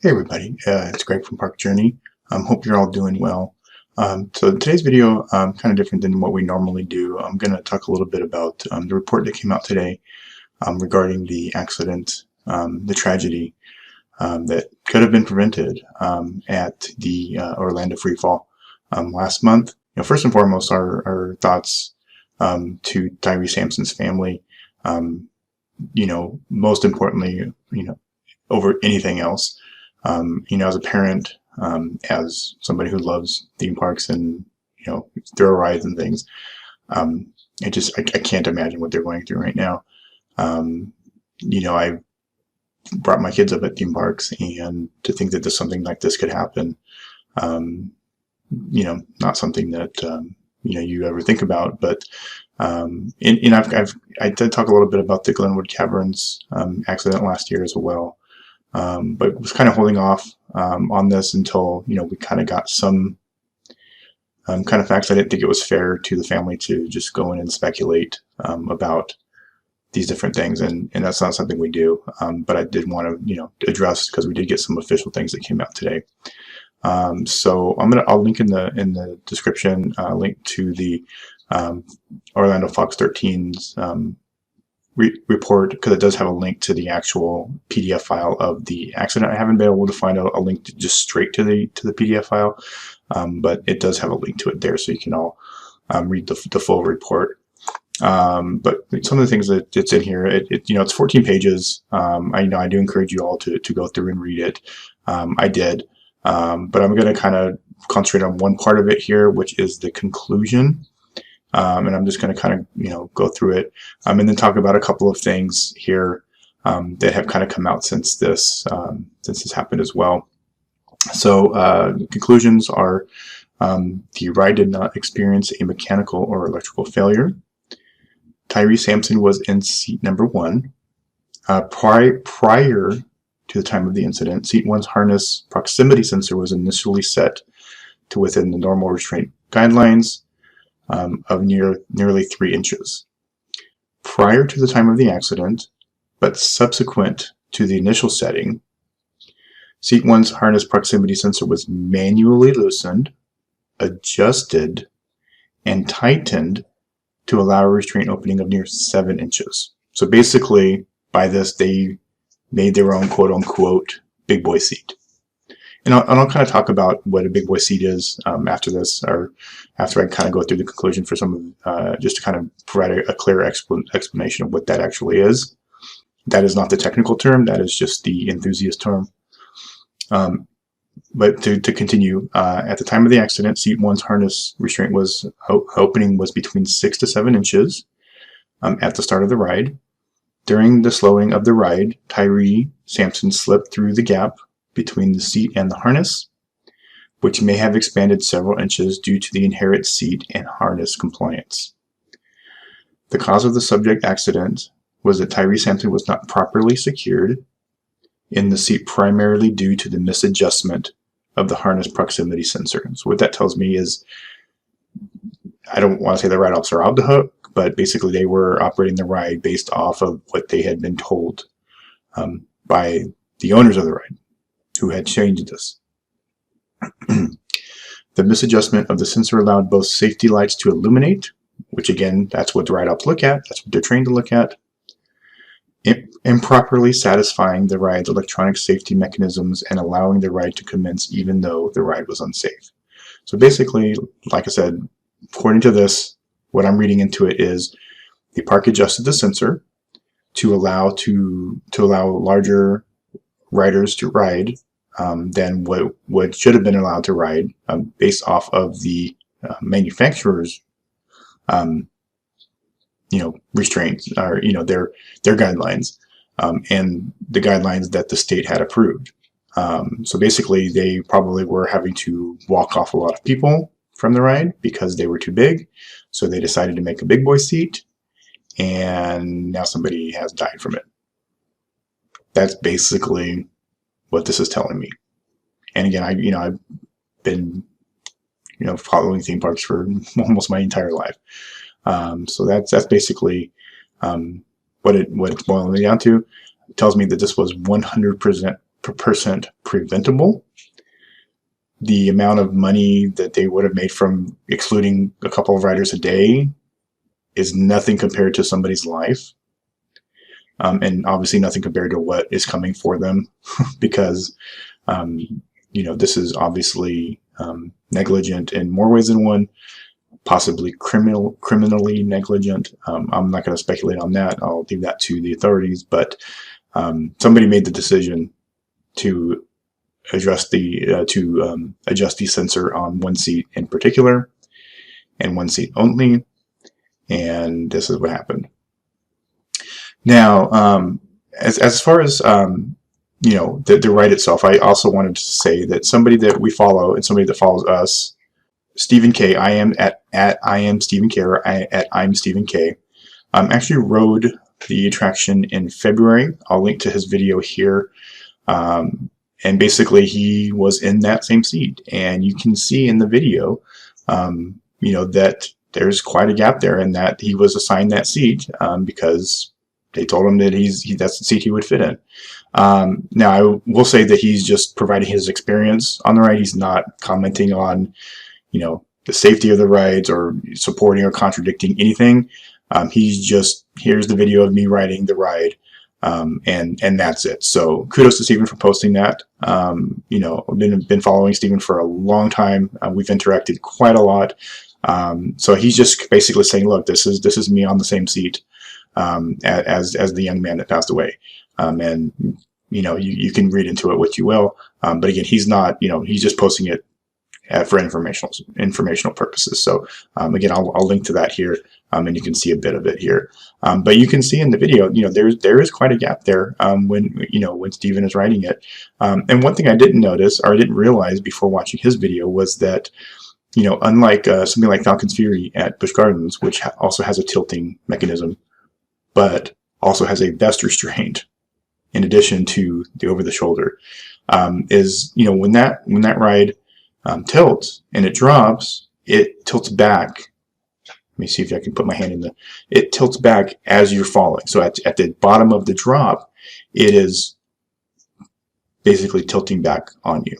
Hey everybody, it's Greg from Park Journey. Hope you're all doing well. So today's video kind of different than what we normally do. I'm going to talk a little bit about the report that came out today regarding the accident, the tragedy that could have been prevented at the Orlando Freefall last month. First and foremost, our thoughts to Tyree Sampson's family. Most importantly, over anything else. As a parent, as somebody who loves theme parks and, thrill rides and things, I can't imagine what they're going through right now. I brought my kids up at theme parks, and to think that something like this could happen, not something that, you ever think about, but, I did talk a little bit about the Glenwood Caverns, accident last year as well. But was kind of holding off on this until we kind of got some kind of facts. I didn't think it was fair to the family to just go in and speculate about these different things, and that's not something we do. But I did want to address, because we did get some official things that came out today. So I'll link in the description link to the Orlando Fox 13's report, because it does have a link to the actual PDF file of the accident. I haven't been able to find a link just straight to the PDF file, but it does have a link to it there, so you can all read the full report. But some of the things that it's in here, it's 14 pages. I do encourage you all to go through and read it. I did, but I'm going to kind of concentrate on one part of it here, which is the conclusion. And I'm just going to kind of, go through it, and then talk about a couple of things here that have kind of come out since this happened as well. So conclusions are: the ride did not experience a mechanical or electrical failure. Tyree Sampson was in seat number 1. Prior to the time of the incident, seat 1's harness proximity sensor was initially set to within the normal restraint guidelines of nearly 3 inches. Prior to the time of the accident, but subsequent to the initial setting, seat 1's harness proximity sensor was manually loosened, adjusted, and tightened to allow a restraint opening of near 7 inches. So basically, by this, they made their own quote-unquote big boy seat. And I'll kind of talk about what a big boy seat is after this, or after I kind of go through the conclusion for some of, just to kind of provide a clear explanation of what that actually is. That is not the technical term, that is just the enthusiast term. But to continue, at the time of the accident, seat 1's harness restraint opening was between 6 to 7 inches at the start of the ride. During the slowing of the ride, Tyree Sampson slipped through the gap between the seat and the harness, which may have expanded several inches due to the inherent seat and harness compliance. The cause of the subject accident was that Tyree Sampson was not properly secured in the seat, primarily due to the misadjustment of the harness proximity sensor. So what that tells me is, I don't want to say the ride officer are out the hook, but basically they were operating the ride based off of what they had been told by the owners of the ride, who had changed this. The misadjustment of the sensor allowed both safety lights to illuminate, which again, that's what the ride ops look at, that's what they're trained to look at, improperly satisfying the ride's electronic safety mechanisms and allowing the ride to commence even though the ride was unsafe. So basically, like I said, according to this, what I'm reading into it is the park adjusted the sensor to allow larger riders to ride than what should have been allowed to ride based off of the manufacturer's restraints, or their guidelines, and the guidelines that the state had approved. So basically, they probably were having to walk off a lot of people from the ride because they were too big. So they decided to make a big boy seat, and now somebody has died from it. That's basically what this is telling me. And again, I've been following theme parks for almost my entire life. So that's basically what it's boiling down to. It tells me that this was 100% 100% preventable. The amount of money that they would have made from excluding a couple of riders a day is nothing compared to somebody's life. And obviously nothing compared to what is coming for them because, this is obviously negligent in more ways than one, possibly criminally negligent. I'm not going to speculate on that. I'll leave that to the authorities, but somebody made the decision to adjust the sensor on one seat in particular and one seat only, and this is what happened. Now, as far as the ride itself, I also wanted to say that somebody that we follow and somebody that follows us, Stephen K, I am Stephen K, or at I'm Stephen K, actually rode the attraction in February. I'll link to his video here. And basically he was in that same seat, and you can see in the video, that there's quite a gap there, and that he was assigned that seat because they told him that that's the seat he would fit in. Now I will say that he's just providing his experience on the ride. He's not commenting on, the safety of the rides or supporting or contradicting anything. He's just, here's the video of me riding the ride. And that's it. So kudos to Stephen for posting that. I've been following Stephen for a long time. We've interacted quite a lot. So he's just basically saying, look, this is me on the same seat, as the young man that passed away. And you can read into it what you will. But again, he's not, he's just posting it for informational purposes. So again, I'll link to that here, and you can see a bit of it here. But you can see in the video, there is quite a gap there when Stephen is writing it. And one thing I didn't notice, or I didn't realize before watching his video, was that unlike something like Falcon's Fury at Busch Gardens, which also has a tilting mechanism, but also has a vest restraint in addition to the over the shoulder, is when that ride tilts and it drops, it tilts back. Let me see if I can put my hand in it tilts back as you're falling. So at the bottom of the drop, it is basically tilting back on you.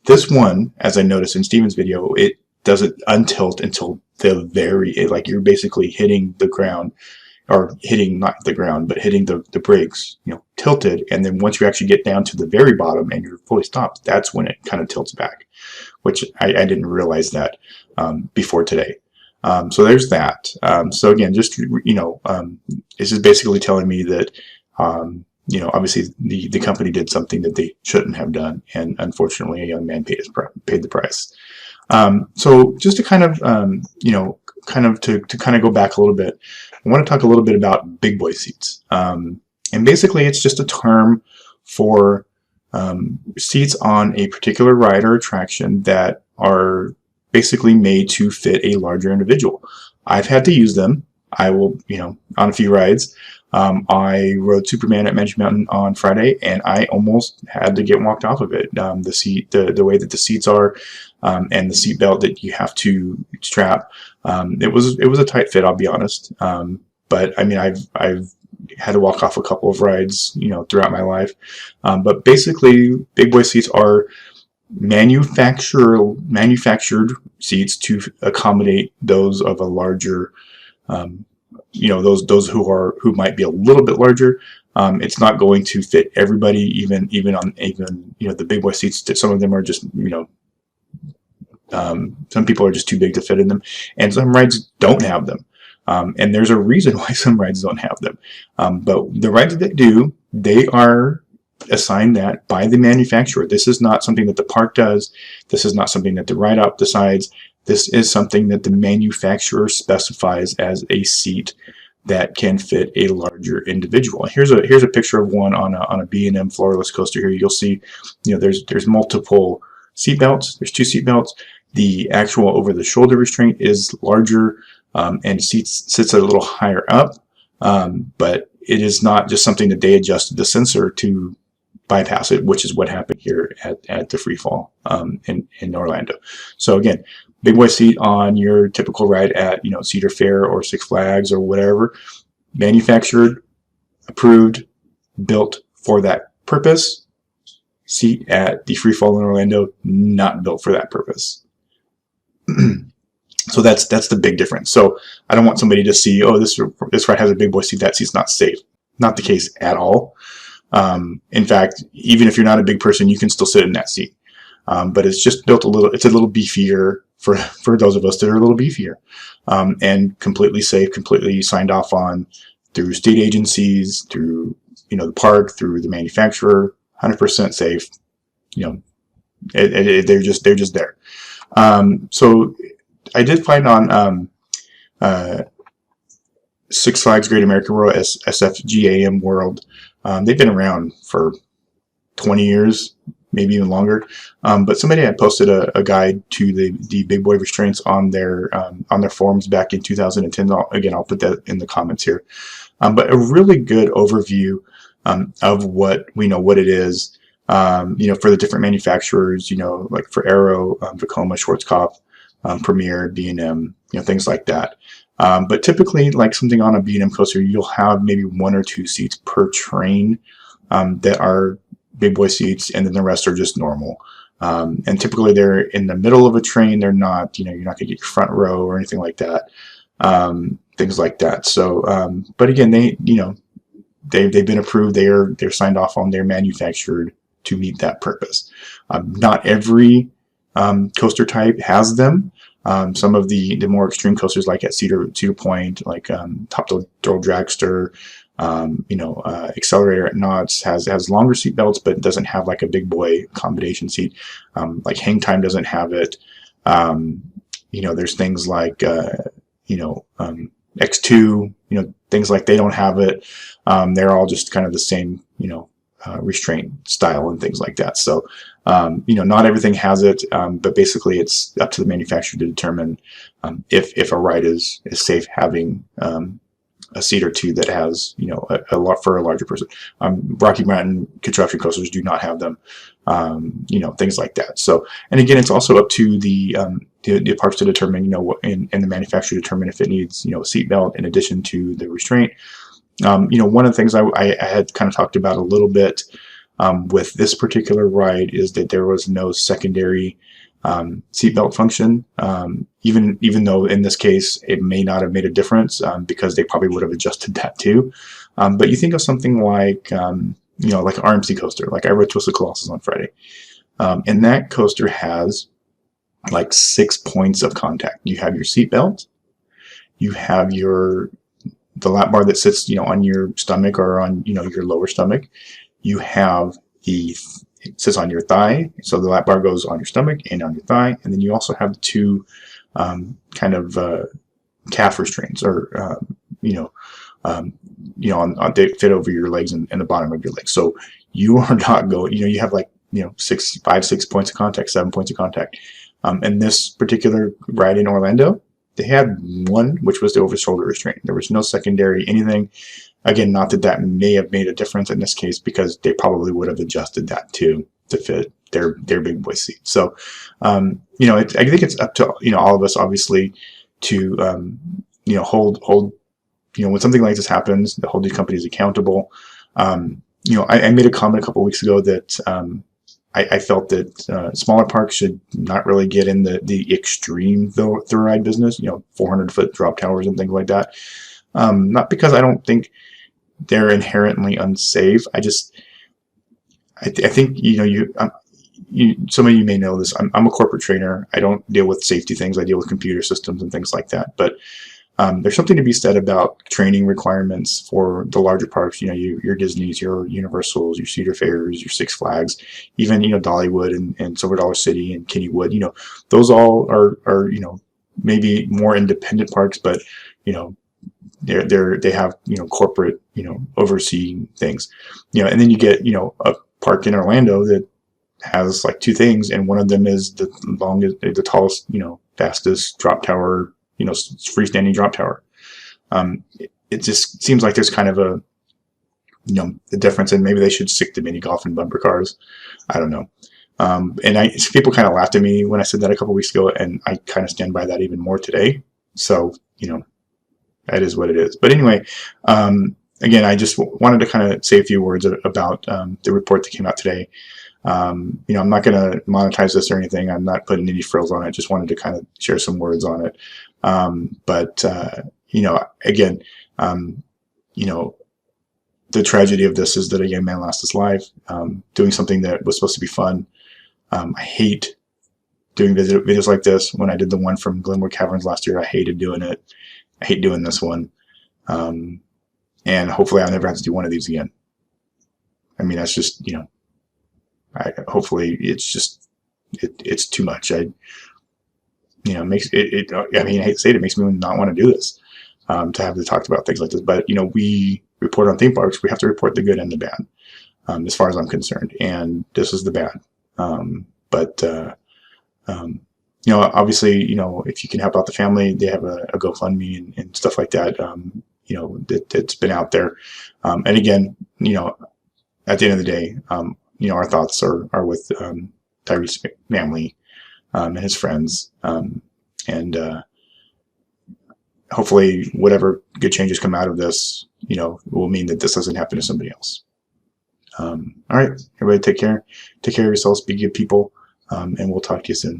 This one, as I noticed in Steven's video, it doesn't untilt until the like you're basically hitting the ground, or hitting, not the ground, but hitting the brakes, tilted. And then once you actually get down to the very bottom and you're fully stopped, that's when it kind of tilts back, which I didn't realize that before today. So there's that. So again, just, this is basically telling me that, obviously the company did something that they shouldn't have done. And unfortunately, a young man paid the price. So just to kind of, to go back a little bit, I want to talk a little bit about big boy seats. And basically it's just a term for seats on a particular ride or attraction that are basically made to fit a larger individual. I've had to use them. I will, on a few rides. I rode Superman at Magic Mountain on Friday, and I almost had to get walked off of it. The seat, the way that the seats are, and the seat belt that you have to strap, it was a tight fit, I'll be honest. But I mean, I've had to walk off a couple of rides, throughout my life. But basically, big boy seats are manufactured seats to accommodate those of a larger, those who might be a little bit larger. It's not going to fit everybody, even the big boy seats. Some of them are just, some people are just too big to fit in them, and some rides don't have them. And there's a reason why some rides don't have them. But the rides that do, they are assigned that by the manufacturer. This is not something that the park does. This is not something that the ride op decides. This is something that the manufacturer specifies as a seat that can fit a larger individual. Here's a picture of one on a B&M floorless coaster here. You'll see, there's multiple seat belts. There's 2 seat belts. The actual over the shoulder restraint is larger, and sits a little higher up. But it is not just something that they adjusted the sensor to bypass it, which is what happened here at the Freefall in Orlando. So again, big boy seat on your typical ride at Cedar Fair or Six Flags or whatever, manufactured, approved, built for that purpose. seat at the Freefall in Orlando, not built for that purpose. So that's the big difference. So I don't want somebody to see, oh, this ride has a big boy seat, that seat's not safe. Not the case at all. In fact, even if you're not a big person, you can still sit in that seat. But it's just built it's a little beefier for those of us that are a little beefier, and completely safe, completely signed off on through state agencies, through, the park, through the manufacturer, 100% safe. They're just there. So I did find on Six Flags Great American World, SFGAM World, they've been around for 20 years, maybe even longer. But somebody had posted a guide to the big boy restraints on their forums back in 2010. Again, I'll put that in the comments here. But a really good overview of what it is. For the different manufacturers, like for Aero, Vekoma, Schwarzkopf, Premier, B&M, things like that. But typically, like something on a B&M coaster, you'll have maybe 1 or 2 seats per train that are big boy seats, and then the rest are just normal. And typically they're in the middle of a train. They're not, you're not going to get your front row or anything like that. Things like that. So, but again, they've been approved. They're signed off on. They're manufactured to meet that purpose. Not every coaster type has them. Some of the more extreme coasters, like at Cedar Point, like Top Thrill Dragster, Accelerator at Knott's has longer seat belts, but doesn't have like a big boy accommodation seat. Like Hang Time doesn't have it. There's things like X2, things like they don't have it. They're all just kind of the same, restraint style and things like that. So, not everything has it, but basically it's up to the manufacturer to determine if a ride is safe having a seat or two that has, a lot for a larger person. Rocky Mountain construction coasters do not have them, things like that. So, and again, it's also up to the parks to determine, and the manufacturer to determine if it needs, a seat belt in addition to the restraint. One of the things I had kind of talked about a little bit with this particular ride is that there was no secondary seatbelt function, even though in this case it may not have made a difference because they probably would have adjusted that too. But you think of something like like an RMC coaster, like I rode Twisted Colossus on Friday, and that coaster has like 6 points of contact. You have your seatbelt, you have the lap bar that sits on your stomach or on your lower stomach. You have it sits on your thigh, so the lap bar goes on your stomach and on your thigh, and then you also have 2 kind of calf restraints, or they fit over your legs and the bottom of your legs. So you are not going. You have like 6 points of contact, 7 points of contact. And this particular ride in Orlando, they had 1, which was the over shoulder restraint. There was no secondary anything. Again, not that may have made a difference in this case, because they probably would have adjusted that to fit their big boy seat. So, I think it's up to all of us, obviously, to hold when something like this happens, to hold these companies accountable. I made a comment a couple of weeks ago that I felt that smaller parks should not really get in the extreme thrill ride business, 400-foot drop towers and things like that. Not because I don't think they're inherently unsafe. I think, some of you may know this. I'm a corporate trainer. I don't deal with safety things. I deal with computer systems and things like that. But there's something to be said about training requirements for the larger parks. Your Disneys, your Universals, your Cedar Fairs, your Six Flags, even Dollywood and Silver Dollar City and Kennywood. Those all are maybe more independent parks, but they have corporate overseeing things. And then you get a park in Orlando that has like 2 things, and one of them is the tallest, fastest drop tower, freestanding drop tower. It just seems like there's kind of a difference, and maybe they should stick to mini golf and bumper cars. I don't know. And people kind of laughed at me when I said that a couple weeks ago, and I kind of stand by that even more today. So that is what it is. But anyway, again, I just wanted to kind of say a few words about the report that came out today. I'm not going to monetize this or anything. I'm not putting any frills on it. Just wanted to kind of share some words on it. Again, the tragedy of this is that a young man lost his life doing something that was supposed to be fun. I hate doing videos like this. When I did the one from Glenwood Caverns last year, I hated doing it. I hate doing this one. And hopefully I'll never have to do one of these again. I mean, that's just, hopefully it's too much. I hate to say it, it makes me not want to do this, to have to talk about things like this. But, we report on theme parks. We have to report the good and the bad, as far as I'm concerned. And this is the bad. Obviously, if you can help out the family, they have a GoFundMe and stuff like that. It's been out there. And again, at the end of the day, our thoughts are with Tyrese's family and his friends. Hopefully whatever good changes come out of this, will mean that this doesn't happen to somebody else. All right, everybody take care. Take care of yourselves, be good people, and we'll talk to you soon.